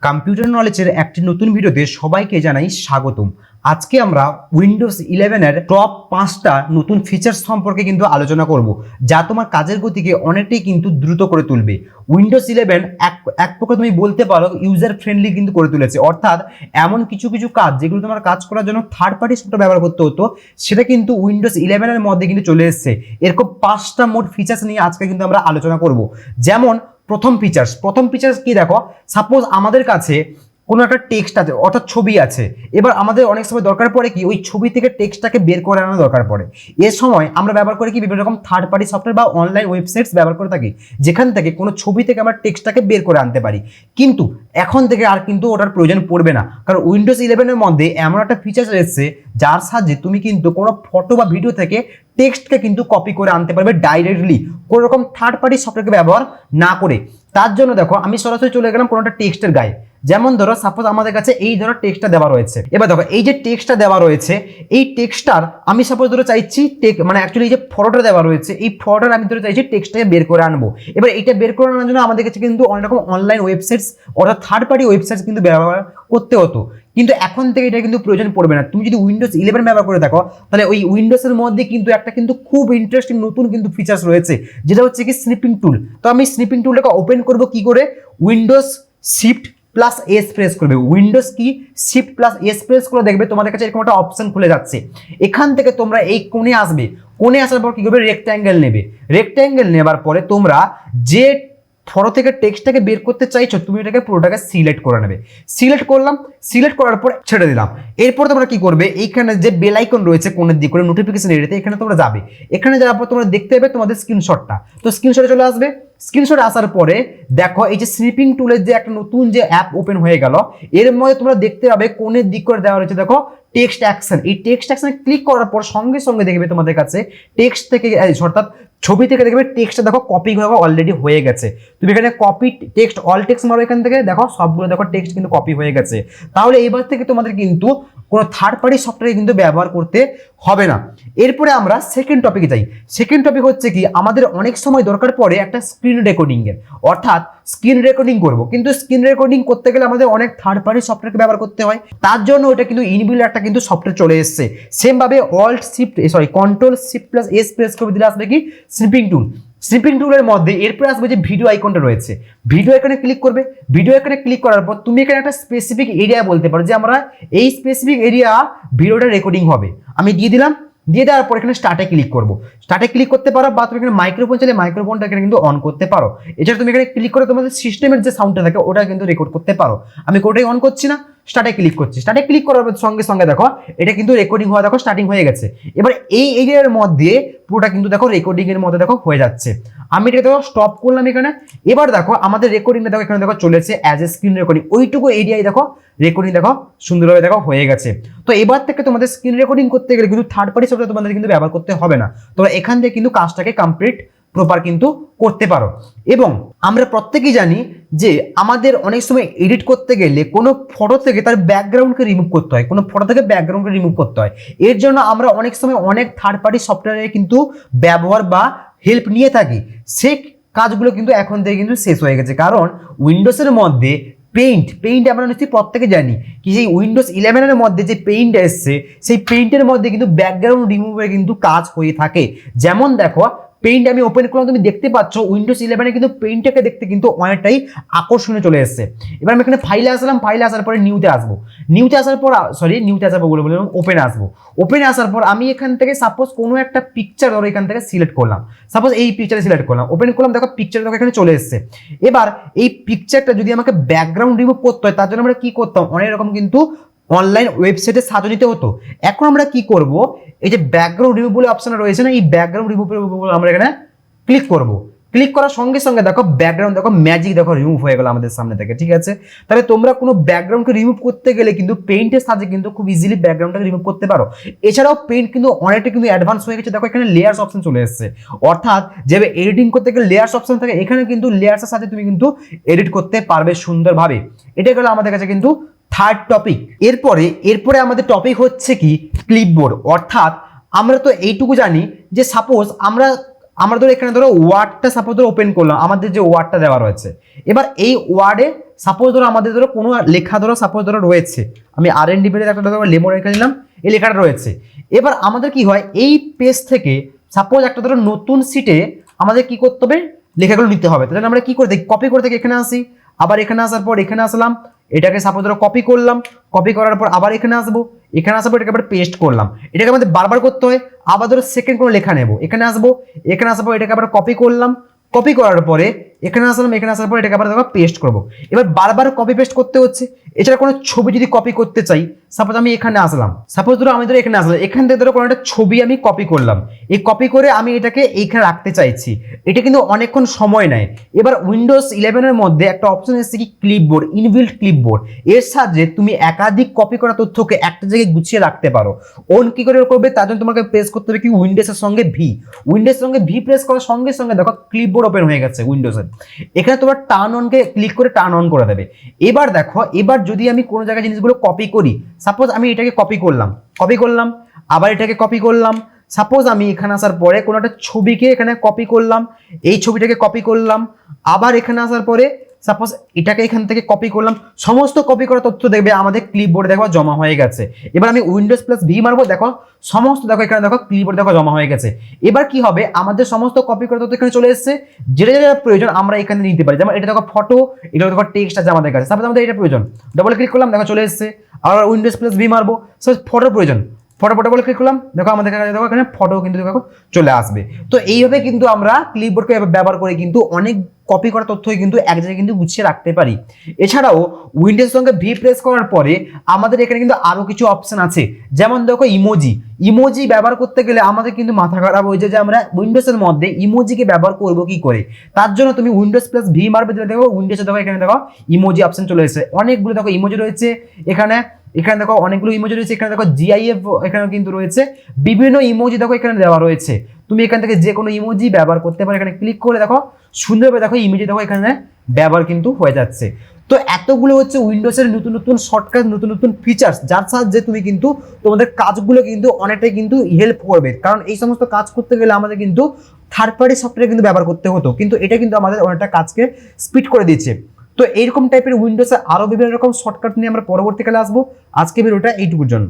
Computer নলেজের একটি নতুন ভিডিওতে সবাইকে জানাই স্বাগতম। আজকে আমরা উইন্ডোজ 11 এর টপ 5টা নতুন ফিচার্স সম্পর্কে কিন্তু আলোচনা করব, যা তোমার কাজের গতিকে অনেকটাই কিন্তু দ্রুত করে তুলবে। উইন্ডোজ 11 এক প্রকার তুমি বলতে পারো ইউজার ফ্রেন্ডলি কিন্তু করে তুলেছে, অর্থাৎ এমন কিছু কিছু কাজ যেগুলো তোমার কাজ করার জন্য থার্ড পার্টি সফটওয়্যার ব্যবহার করতে হতো, সেটা কিন্তু উইন্ডোজ 11 এর মধ্যে কিন্তু চলে এসেছে। এরকম 5টা মোট ফিচার্স নিয়ে আজকে কিন্তু আমরা আলোচনা করব। যেমন প্রথম ফিচার্স কি দেখো, সাপোজ আমাদের কাছে কোনো একটা টেক্সট আছে, অর্থাৎ ছবি আছে। এবার আমাদের অনেক সময় দরকার পড়ে কি ওই ছবি থেকে টেক্সটটাকে বের করে আনার দরকার পড়ে। এর সময় আমরা ব্যবহার করি কি বিভিন্ন রকম থার্ড পার্টি সফটওয়্যার বা অনলাইন ওয়েবসাইটস ব্যবহার করে থাকি, যেখান থেকে কোনো ছবি থেকে আমরা টেক্সটটাকে বের করে আনতে পারি। কিন্তু এখন থেকে আর কিন্তু ওটার প্রয়োজন পড়বে না, কারণ উইন্ডোজ 11 এর মধ্যে এমন একটা ফিচার এসেছে যার সাহায্যে তুমি কিন্তু কোনো ফটো বা ভিডিও থেকে টেক্সটকে কিন্তু কপি করে আনতে পারবে ডাইরেক্টলি, কোনো রকম থার্ড পার্টি সফটওয়্যারকে ব্যবহার না করে। তার জন্য দেখো আমি সরাসরি চলে গেলাম কোনো একটা টেক্সটের গায়ে। যেমন ধরো সাপোজ আমাদের কাছে এই ধরো টেক্সটটা দেওয়া রয়েছে। এবার দেখো এই যে টেক্সটটা দেওয়া রয়েছে, এই টেক্সটটার আমি সাপোজ ধরো চাইছি মানে অ্যাকচুয়ালি এই যে ফটোটা দেওয়া রয়েছে, এই ফটোটা আমি ধরো চাইছি টেক্সটটাকে বের করে আনবো। এবার এটা বের করে আনার জন্য আমাদের কাছে কিন্তু অনেক রকম অনলাইন ওয়েবসাইটস অর্থাৎ থার্ড পার্টি ওয়েবসাইটস কিন্তু ব্যবহার করতে হতো, কিন্তু এখন থেকে এটা কিন্তু প্রয়োজন পড়বে না। তুমি যদি উইন্ডোজ 11 ব্যবহার করে থাকো, তাহলে ওই উইন্ডোজের মধ্যে কিন্তু একটা কিন্তু খুব ইন্টারেস্টিং নতুন কিন্তু ফিচার্স রয়েছে, যেটা হচ্ছে কি স্নিপিং টুল। তো আমি স্নিপিং টুলটাকে ওপেন করব কি করে, Windows shift plus S press করবে। Windows key shift plus S press করে দেখবে তোমাদের কাছে এরকম একটা অপশন খুলে যাচ্ছে। এখান থেকে তোমরা এই কোণে আসবে, কোণে আসার পর কি করবে, রেক্ট্যাঙ্গেল নেবে। রেক্ট্যাঙ্গেল নেবার পরে তোমরা যে ফটো থেকে টেক্সটটাকে বের করতে চাইছো, তুমি এটাকে পুরোটাকে সিলেক্ট করে নেবে। সিলেক্ট করলাম, সিলেক্ট করার পর ছেড়ে দিলাম। এরপর তোমরা কি করবে, এইখানে যে বেল আইকন রয়েছে কোণের দিকে করে নোটিফিকেশন এরিয়াতে, এখানে তোমরা যাবে। এখানে যাওয়ার পর তোমরা দেখতে পাবে তোমাদের স্ক্রিনশটটা, তো স্ক্রিনশটে চলে আসবে। স্ক্রিনশট আসার পরে দেখো এই যে স্নিপিং টুলের যে একটা নতুন যে অ্যাপ ওপেন হয়ে গেল, এর মধ্যে তোমরা দেখতে পাবে কোণের দিক করে দেওয়া রয়েছে দেখো টেক্সট অ্যাকশন। এই টেক্সট অ্যাকশনে ক্লিক করার পর সঙ্গে সঙ্গে দেখবে তোমাদের কাছে টেক্সট থেকে অর্থাৎ ছবি থেকে দেখবে টেক্সটটা দেখো কপি হয়ে অলরেডি হয়ে গেছে। তুমি এখানে কপি টেক্সট অল টেক্সট মারো, এখান থেকে দেখো সবগুলো দেখো টেক্সট কিন্তু কপি হয়ে গেছে। তাহলে এবার থেকে তোমাদের কিন্তু কোনো থার্ড পার্টি সফটওয়্যার কিন্তু ব্যবহার করতে হবে না। এরপরে আমরা সেকেন্ড টপিকে যাই। সেকেন্ড টপিক হচ্ছে কি, আমাদের অনেক সময় দরকার পড়ে একটা স্ক্রিন রেকর্ডিং এর, অর্থাৎ স্ক্রিন রেকর্ডিং করব, কিন্তু স্ক্রিন রেকর্ডিং করতে গেলে আমাদের অনেক থার্ড পার্টি সফটওয়্যারকে ব্যবহার করতে হয়। তার জন্য ওটা কিন্তু ইনবিল্ট একটা কিন্তু সফটওয়্যার চলে এসেছে। সেম ভাবে control shift plus S press করে দিলে আসবে কি স্নিপিং টুল। স্নিপিং টুলের মধ্যে এরপরে আসবে যে ভিডিও আইকনটা রয়েছে, ভিডিও আইকনে ক্লিক করবে। ভিডিও আইকনে ক্লিক করার পর তুমি এখানে একটা স্পেসিফিক এরিয়া বলতে পারো যে আমরা এই স্পেসিফিক এরিয়া ভিডিওটা রেকর্ডিং হবে, আমি দিয়ে দিলাম। দিয়ে দেওয়ার পর এখানে স্টার্টে ক্লিক করব। স্টার্টে ক্লিক করতে পারো, বা তুমি এখানে মাইক্রোফোন চাইলে মাইক্রোফোনটা এখানে কিন্তু অন করতে পারো। এছাড়া তুমি এখানে ক্লিক করে তোমাদের সিস্টেমের যে সাউন্ডটা থাকে ওটা কিন্তু রেকর্ড করতে পারো। আমি কোটাই অন করছি না, স্টার্টে ক্লিক করছি। স্টার্টে ক্লিক করার সঙ্গে সঙ্গে দেখো এটা কিন্তু রেকর্ডিং হওয়া দেখো স্টার্টিং হয়ে গেছে। এবার এই এরিয়ার মধ্যে পুরোটা কিন্তু দেখো রেকর্ডিং এর মধ্যে দেখো হয়ে যাচ্ছে। আমি এটা দেখো স্টপ করলাম এখানে। এবার দেখো আমাদের রেকর্ডিংটা দেখো এখানে দেখো চলেছে অ্যাজ এ স্ক্রিন রেকর্ডিং, ওইটুকু এরিয়ায় দেখো রেকর্ডিং দেখো সুন্দরভাবে দেখো হয়ে গেছে। তো এবার থেকে তোমাদের স্ক্রিন রেকর্ডিং করতে গেলে কিন্তু থার্ড পার্টি সফটওয়্যার তোমাদের কিন্তু ব্যবহার করতে হবে না। তোমরা এখান থেকে কিন্তু কাজটাকে কমপ্লিট প্রপার কিন্তু করতে পারো। এবং আমরা প্রত্যেকেই জানি যে আমাদের অনেক সময় এডিট করতে গেলে কোনো ফটো থেকে তার ব্যাকগ্রাউন্ডকে রিমুভ করতে হয়, কোনো ফটো থেকে ব্যাকগ্রাউন্ডকে রিমুভ করতে হয়। এর জন্য আমরা অনেক সময় অনেক থার্ড পার্টি সফটওয়্যারের কিন্তু ব্যবহার বা হেল্প নিয়ে থাকি। সেই কাজগুলো কিন্তু এখন থেকে কিন্তু শেষ হয়ে গেছে, কারণ উইন্ডোজের মধ্যে পেইন্ট আমরা নিশ্চয়ই প্রত্যেকে জানি কি সেই উইন্ডোজ 11 এর মধ্যে যে পেইন্ট এসছে, সেই পেইন্টের মধ্যে কিন্তু ব্যাকগ্রাউন্ড রিমুভের কিন্তু কাজ হয়ে থাকে। যেমন দেখো পেইন্ট আমি ওপেন করলাম, তুমি দেখতে পাচ্ছ উইন্ডোজ 11 কিন্তু পেইন্টটাকে দেখতে কিন্তু অনেকটাই আকর্ষণীয় চলে এসেছে। এবার আমি এখানে ফাইলে আসলাম, ফাইলে আসার পরে নিউতে আসবো। নিউতে আসার পর বলে ওপেনে আসবো। ওপেনে আসার পর আমি এখান থেকে সাপোজ কোনো একটা পিকচার ধরো এখান থেকে সিলেক্ট করলাম, সাপোজ এই পিকচারে সিলেক্ট করলাম, ওপেন করলাম, দেখো পিকচার দেখো এখানে চলে এসেছে। এবার এই পিকচারটা যদি আমাকে ব্যাকগ্রাউন্ড রিমুভ করতে হয়, তার জন্য আমরা কি করতাম, অনেক রকম কিন্তু অনলাইন ওয়েবসাইটে সাহায্য নিতে হতো। এখন আমরা কি করব, এই যে ব্যাকগ্রাউন্ড রিমুভ বলে অপশন রয়েছে না, এই ব্যাকগ্রাউন্ড রিমুভের উপর আমরা এখানে ক্লিক করব। ক্লিক করার সঙ্গে সঙ্গে দেখো ব্যাকগ্রাউন্ড দেখো ম্যাজিক দেখো রিমুভ হয়ে গেল আমাদের সামনে থেকে, ঠিক আছে। তাহলে তোমরা কোনো ব্যাকগ্রাউন্ডকে রিমুভ করতে গেলে কিন্তু পেইন্টের সাহায্যে কিন্তু খুব ইজিলি ব্যাকগ্রাউন্ডটাকে রিমুভ করতে পারো। এছাড়াও পেইন্ট কিন্তু অনেকটা কিন্তু অ্যাডভান্স হয়ে গেছে, দেখো এখানে লেয়ার্স অপশন চলে এসেছে। অর্থাৎ যেভাবে এডিটিং করতে গেলে লেয়ার্স অপশন থাকে, এখানে কিন্তু লেয়ার্সের সাথে তুমি কিন্তু এডিট করতে পারবে সুন্দরভাবে। এটা গেল আমাদের কাছে কিন্তু থার্ড টপিক। এরপরে আমাদের টপিক হচ্ছে কি ক্লিপবোর্ড। অর্থাৎ আমরা তো এইটুকু জানি যে সাপোজ আমরা আমরা ধরো এখানে ধরো ওয়ার্ডটা সাপোজ ধরো ওপেন করলাম, আমাদের যে ওয়ার্ডটা দেওয়া রয়েছে, এবার এই ওয়ার্ডে সাপোজ ধরো আমাদের ধরো কোনো লেখা ধরো সাপোজ ধরো রয়েছে, আমি R&D পেজে একটা ধরো লেমো রেখে নিলাম, এই লেখাটা রয়েছে। এবার আমাদের কি হয়, এই পেজ থেকে সাপোজ একটা ধরো নতুন সিটে আমাদের কি করতে হবে, লেখাগুলো নিতে হবে। তাহলে আমরা কি করে দেখি, কপি করে থেকে এখানে আসি, আবার এখানে আসার পর এখানে আসলাম, এটাকে সাপোজ ধরো কপি করলাম, কপি করার পর আবার এখানে আসবো, এখানে আসার পর এটাকে আবার পেস্ট করলাম, এটাকে আমাদের বারবার করতে হয়। আবার ধরো সেকেন্ড কোনো লেখা নেব, এখানে আসবো, এখানে আসার পর এটাকে আবার কপি করলাম, কপি করার পরে এখানে আসলাম, এখানে আসার পর এটাকে আবার দেখো পেস্ট করবো। এবার বারবার কপি পেস্ট করতে হচ্ছে। এছাড়া কোনো ছবি যদি কপি করতে চাই, সাপোজ আমি এখানে আসলাম, সাপোজ ধরো আমি ধরো এখানে আসলাম, এখান থেকে ধরো কোনো একটা ছবি আমি কপি করলাম, এই কপি করে আমি এটাকে এইখানে রাখতে চাইছি, এটা কিন্তু অনেকক্ষণ সময় নেয়। এবার উইন্ডোজ 11 এর মধ্যে একটা অপশন এসেছে কি ক্লিপবোর্ড, ইনবিল্ট ক্লিপবোর্ড, এর সাহায্যে তুমি একাধিক কপি করা তথ্যকে একটা জায়গায় গুছিয়ে রাখতে পারো। অন কি করে করবে, তার জন্য তোমাকে প্রেস করতে হবে কি উইন্ডোজের সঙ্গে ভি, উইন্ডোজের সঙ্গে ভি প্রেস করার সঙ্গে সঙ্গে দেখো ক্লিপবোর্ড ওপেন হয়ে গেছে উইন্ডোজের। এখানে তোমার টার্ন অনকে ক্লিক করে টার্ন অন করে দেবে। এবার দেখো, এবার যদি আমি কোনো জায়গায় জিনিসগুলো কপি করি, সাপোজ আমি এটাকে কপি করলাম, আবার এটাকে কপি করলাম, সাপোজ আমি এখানে আসার পরে কোনো একটা ছবিকে এখানে কপি করলাম, এই ছবিটাকে কপি করলাম, আবার এখানে আসার পরে সাপোজ এটাকে এখান থেকে কপি করলাম, সমস্ত কপি করা তথ্য দেখবে আমাদের ক্লিপবোর্ডে দেখো জমা হয়ে গেছে। এবার আমি উইন্ডোজ প্লাস ভি মারবো, দেখো সমস্ত দেখো এখানে দেখো ক্লিপবোর্ডে দেখো জমা হয়ে গেছে। এবার কি হবে, আমাদের সমস্ত কপি করা তথ্য এখানে চলে এসেছে, যেটা যেটা প্রয়োজন আমরা এখানে নিতে পারি। যেমন এটা দেখো ফটো, এটা দেখো টেক্সট আছে আমাদের কাছে, সাপোজ আমাদের এটা প্রয়োজন, ডবল ক্লিক করলাম দেখো চলে এসেছে। আর উইন্ডোজ প্লাস ভি মারবো, সাপোজ ফটোর প্রয়োজন, ফটো বলে ক্লিক করলাম, দেখো আমাদের কাছে দেখো এখানে ফটো কিন্তু দেখো চলে আসবে। তো এইভাবে কিন্তু আমরা ক্লিপবোর্ডকে ব্যবহার করে কিন্তু অনেক কপি করা তথ্য কিন্তু এক জায়গায় কিন্তু গুছিয়ে রাখতে পারি। এছাড়াও উইন্ডোজের সঙ্গে ভি প্রেস করার পরে আমাদের এখানে কিন্তু আরো কিছু অপশন আছে, যেমন দেখো ইমোজি ব্যবহার করতে গেলে আমাদের কিন্তু মাথা খারাপ হয়েছে যে আমরা উইন্ডোজের মধ্যে ইমোজিকে ব্যবহার করব কি করে। তার জন্য তুমি উইন্ডোজ প্লাস ভি মারবে, দেখো উইন্ডোজে দেখো এখানে দেখো ইমোজি অপশন চলে এসেছে, অনেকগুলো দেখো ইমোজি রয়েছে এখানে, এখানে দেখো অনেকগুলো ইমোজি রয়েছে, এখানে দেখো জিআইএফ এখানে কিন্তু রয়েছে, বিভিন্ন ইমোজি দেখো এখানে দেওয়া রয়েছে। তুমি এখান থেকে যে কোনো ইমোজি ব্যবহার করতে পারো, এখানে ক্লিক করে দেখো সুন্দরভাবে দেখো ইমোজি দেখো এখানে ব্যবহার কিন্তু হয়ে যাচ্ছে। তো এতগুলো হচ্ছে উইন্ডোজের নতুন নতুন শর্টকাট, নতুন নতুন ফিচার্স, যার সাহায্যে তুমি কিন্তু তোমাদের কাজগুলো কিন্তু অনেকটাই কিন্তু হেল্প করবে। কারণ এই সমস্ত কাজ করতে গেলে আমাদের কিন্তু থার্ড পার্টি সফটওয়্যার কিন্তু ব্যবহার করতে হতো, কিন্তু এটা কিন্তু আমাদের অনেকটা কাজকে স্পিড করে দিচ্ছে। তো এইরকম টাইপের উইন্ডোজে আরো বিভিন্ন রকম শর্টকাট নিয়ে আমরা পরবর্তীকালে আসবো। আজকে ভিডিওটা এইটুকুর জন্য।